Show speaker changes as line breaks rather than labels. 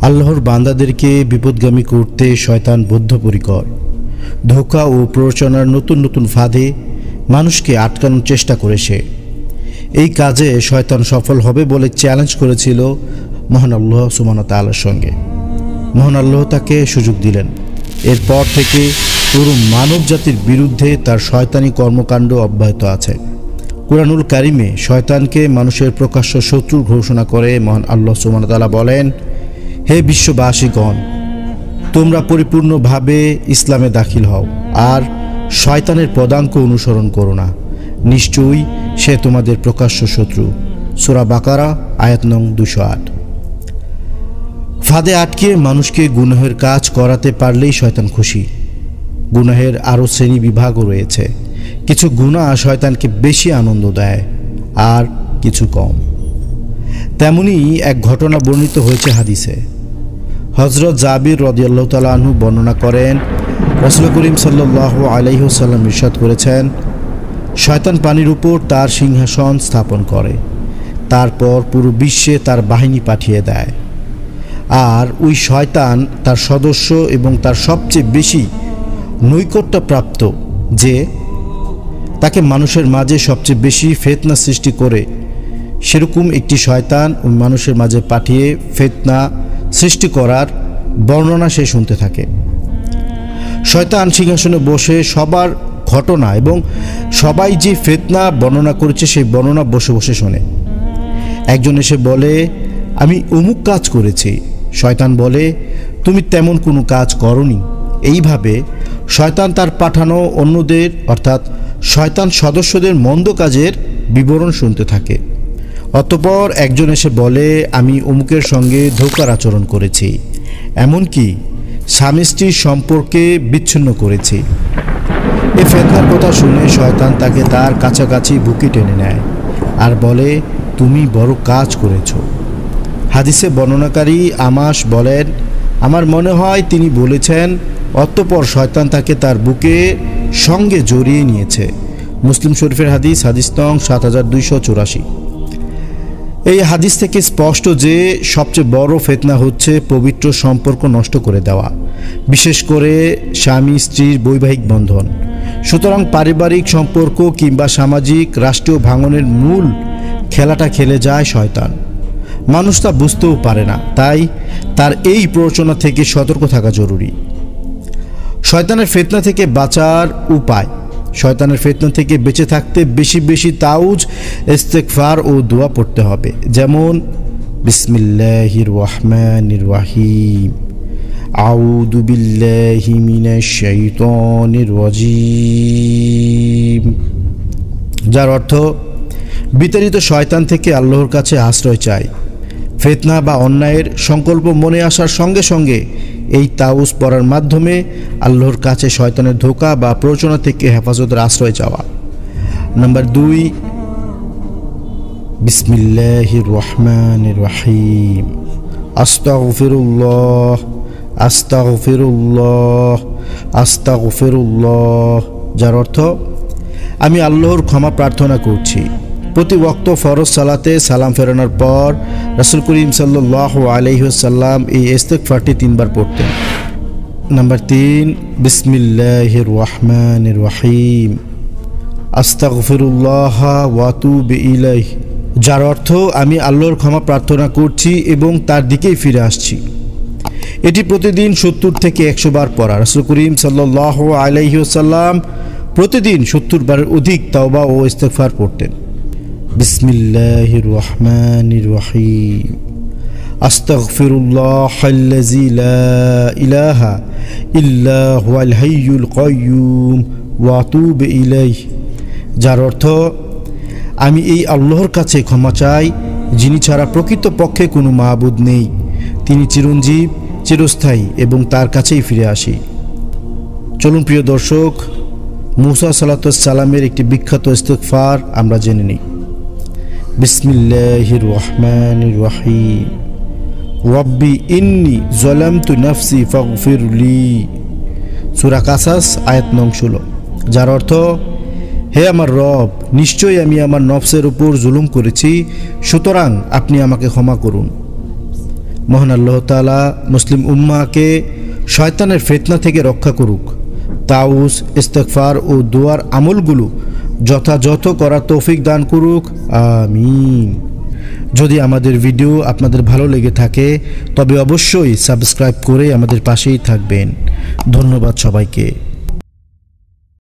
আল্লাহর বান্দাদেরকে বিপদগামী করতে শয়তান বদ্ধপরিকর। ধোঁকা ও প্ররোচনার নতুন নতুন ফাঁদে মানুষকে আটকানোর চেষ্টা করে সে। এই কাজে শয়তান সফল হবে বলে চ্যালেঞ্জ করেছিল মহান আল্লাহ সুবহানাহু ওয়া তাআলার সঙ্গে। মহান আল্লাহ তাকে সুযোগ দিলেন। এরপর থেকে পুরো মানব জাতির বিরুদ্ধে তার শয়তানি কর্মকাণ্ড অব্যাহত আছে। কুরআনুল কারিমে শয়তানকে মানুষের প্রকাশ্য শত্রু ঘোষণা করে মহান আল্লাহ সুবহানাহু ওয়া তাআলা বলেন, হে বিশ্ববাসীগণ, তোমরা পরিপূর্ণভাবে ইসলামে দাখিল হও আর শয়তানের পদাঙ্ক অনুসরণ করো না, নিশ্চয়ই সে তোমাদের প্রকাশ্য শত্রু। সূরা বাকারা আয়াত নং 208। ফাঁদে আটকে মানুষকে গুনাহের কাজ করাতে পারলেই শয়তান খুশি। গুনাহের আরও শ্রেণী বিভাগও রয়েছে। কিছু গুনাহ শয়তানকে বেশি আনন্দ দেয় আর কিছু কম। তেমনি এক ঘটনা বর্ণিত হয়েছে হাদিসে। হযরত জাবির রাদিয়াল্লাহু তাআলা আনহু বর্ণনা করেন, রাসূল করিম সাল্লাল্লাহু আলাইহি ওয়াসাল্লাম ইরশাদ করেছেন, শয়তান পানির উপর তার সিংহাসন স্থাপন করে, তারপর পুরো বিশ্বে তার বাহিনী পাঠিয়ে দেয়। আর ওই শয়তান তার সদস্য এবং তার সবচেয়ে বেশি নৈকট্যপ্রাপ্ত যে তাকে মানুষের মাঝে সবচেয়ে বেশি ফিতনা সৃষ্টি করে, সেরকম একটি শয়তান ওই মানুষের মাঝে পাঠিয়ে ফিতনা সৃষ্টি করার বর্ণনা সে শুনতে থাকে। শয়তান সিংহাসনে বসে সবার ঘটনা এবং সবাই যে ফিতনা বর্ণনা করেছে সেই বর্ণনা বসে বসে শোনে। একজন এসে বলে, আমি অমুক কাজ করেছি। শয়তান বলে, তুমি তেমন কোনো কাজ করনি। এইভাবে শয়তান তার পাঠানো অন্যদের অর্থাৎ শয়তান সদস্যদের মন্দ কাজের বিবরণ শুনতে থাকে। অতঃপর একজন এসে বলে, আমি অমুকের সঙ্গে ধোঁকার আচরণ করেছি, এমনকি স্বামী স্ত্রীর সম্পর্কে বিচ্ছিন্ন করেছি। এই ফিতনার কথা শুনে শয়তান তাকে তার কাছাকাছি বুকে টেনে নেয় আর বলে, তুমি বড় কাজ করেছ। হাদিসে বর্ণনাকারী আমাশ বলেন, আমার মনে হয় তিনি বলেছেন, অতঃপর শয়তান তাকে তার বুকে সঙ্গে জড়িয়ে নিয়েছে। মুসলিম শরীফের হাদিস, হাদিস নং 7284। এই হাদিস থেকে স্পষ্ট যে সবচেয়ে বড় ফিতনা হচ্ছে পবিত্র সম্পর্ক নষ্ট করে দেওয়া, বিশেষ করে স্বামী স্ত্রীর বৈবাহিক বন্ধন। সুতরাং পারিবারিক সম্পর্ক কিংবা সামাজিক রাষ্ট্রীয় ভাঙনের মূল খেলাটা খেলে যায় শয়তান। মানুষ তা বুঝতেও পারে না, তাই তার এই প্ররোচনা থেকে সতর্ক থাকা জরুরি। শয়তানের ফিতনা থেকে বাঁচার উপায়। শয়তানের ফিতনা থেকে বেঁচে থাকতে বেশি বেশি তাউজ, ইস্তেগফার ও দোয়া পড়তে হবে। যেমন বিসমিল্লাহির রহমানির রহিম, আউযু বিল্লাহি মিনাশ শাইতানির রাজিম, যার অর্থ বিতাড়িত শয়তান থেকে আল্লাহর কাছে আশ্রয় চাই। ফিতনা বা অন্যায়ের সংকল্প মনে আসার সঙ্গে সঙ্গে এই তাউজ পড়ার মাধ্যমে আল্লাহর কাছে শয়তানের ধোঁকা বা প্ররোচনা থেকে হেফাজতের আশ্রয় চাওয়া। নাম্বার 2, বিসমিল্লাহির রহমানির রহিম, আস্তাগফিরুল্লাহ আস্তাগফিরুল্লাহ আস্তাগফিরুল্লাহ, যার অর্থ আমি আল্লাহর ক্ষমা প্রার্থনা করছি। প্রতি ওয়াক্ত ফরজ সালাতে সালাম ফেরানোর পর রাসূল করিম সাল্লাল্লাহু আলাইহি ওয়াসাল্লাম এই ইস্তেগফারটি 3 বার পড়তেন। নাম্বার 3, বিসমিল্লাহির রহমানির রহিম, আস্তাগফিরুল্লাহ ওয়া আতুবু ইলাইহি, যার অর্থ আমি আল্লাহর ক্ষমা প্রার্থনা করছি এবং তার দিকেই ফিরে আসছি। এটি প্রতিদিন 70 থেকে 100 বার পড়া। রাসূল করিম সাল্লাল্লাহু আলাইহি ওয়াসাল্লাম প্রতিদিন 70 বারের অধিক তাওবা ও ইস্তেগফার পড়তেন। বিসমিল্লাহির রহমানির রহিম, আস্তাগফিরুল্লাহাল্লাযী লা ইলাহা ইল্লা হুয়াল হাইয়ুল কাইয়্যুম ওয়া আতুবু ইলাইহি, যার অর্থ আমি এই আল্লাহর কাছে ক্ষমা চাই যিনি ছাড়া প্রকৃতপক্ষে কোনো মাবুদ নেই, তিনি চিরঞ্জীব, চিরস্থায়ী এবং তার কাছেই ফিরে আসি। চলুন প্রিয় দর্শক, মুসা সালাতুস সালামের একটি বিখ্যাত ইস্তেগফার আমরা জেনে নিই। বিসমিল্লাহির রহমানির রহিম, রব্বি ইন্নী যালামতু নাফসি ফাগফিরলি, সূরা কাসাস আয়াত নং 16, যার অর্থ হে আমার রব, নিশ্চয়ই আমি আমার নফসের উপর জুলুম করেছি, সুতরাং আপনি আমাকে ক্ষমা করুন। মহান আল্লাহ তাআলা মুসলিম উম্মাহকে শয়তানের ফিতনা থেকে রক্ষা করুক। তাউস, ইস্তেগফার ও দোয়ার আমলগুলো যথাযথ করার তৌফিক দান করুক, আমিন। যদি আমাদের ভিডিও আপনাদের ভালো লেগে থাকে তবে অবশ্যই সাবস্ক্রাইব করে আমাদের পাশেই থাকবেন। ধন্যবাদ সবাইকে।